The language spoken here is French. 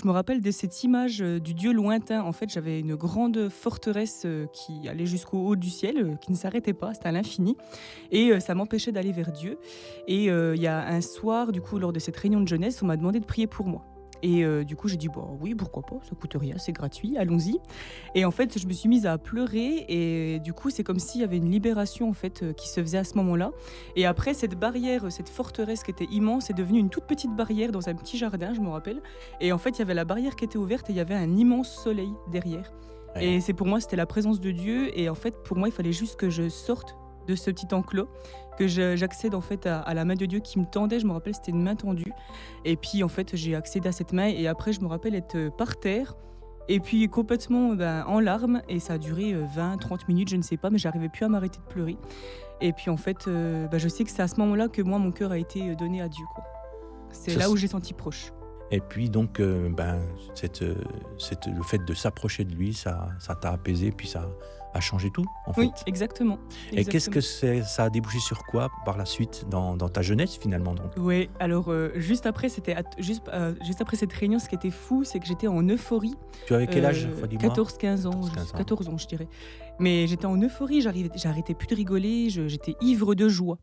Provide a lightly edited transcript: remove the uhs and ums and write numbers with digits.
Je me rappelle de cette image, du Dieu lointain. En fait, j'avais une grande forteresse, qui allait jusqu'au haut du ciel, qui ne s'arrêtait pas, c'était à l'infini et ça m'empêchait d'aller vers Dieu et il y a un soir, du coup, lors de cette réunion de jeunesse, on m'a demandé de prier pour moi et du coup, j'ai dit: «Bah, oui, pourquoi pas, ça coûte rien, c'est gratuit, allons-y» et en fait, je me suis mise à pleurer et du coup, c'est comme s'il y avait une libération, en fait, qui se faisait à ce moment-là et après cette barrière, cette forteresse qui était immense est devenue une toute petite barrière dans un petit jardin, je me rappelle et en fait, il y avait la barrière qui était ouverte et il y avait un immense soleil derrière. Ouais. Et c'est pour moi, c'était la présence de Dieu et en fait, pour moi, il fallait juste que je sorte de ce petit enclos, que j'accède en fait à la main de Dieu qui me tendait. Je me rappelle, c'était une main tendue. Et puis en fait, j'ai accédé à cette main et après, je me rappelle être par terre et puis complètement ben, en larmes et ça a duré 20-30 minutes, je ne sais pas, mais j'arrivais plus à m'arrêter de pleurer. Et puis en fait, ben, je sais que c'est à ce moment-là que moi, mon cœur a été donné à Dieu, quoi. C'est Ça là où s j'ai senti proche. Et puis donc, le fait de s'approcher de lui, ça t'a apaisé, puis ça a changé tout, en fait. Oui, exactement, Et qu'est-ce que exactement. ça a débouché sur quoi par la suite dans ta jeunesse, finalement, donc? Ouais, alors, juste après, juste après cette réunion, ce qui était fou, c'est que j'étais en euphorie, Tu avais quel âge? Redis-moi. 14-15 ans, 14-15 ans. 14 ans, je dirais. Mais j'étais en euphorie, j'arrêtais plus de rigoler, j'étais ivre de joie.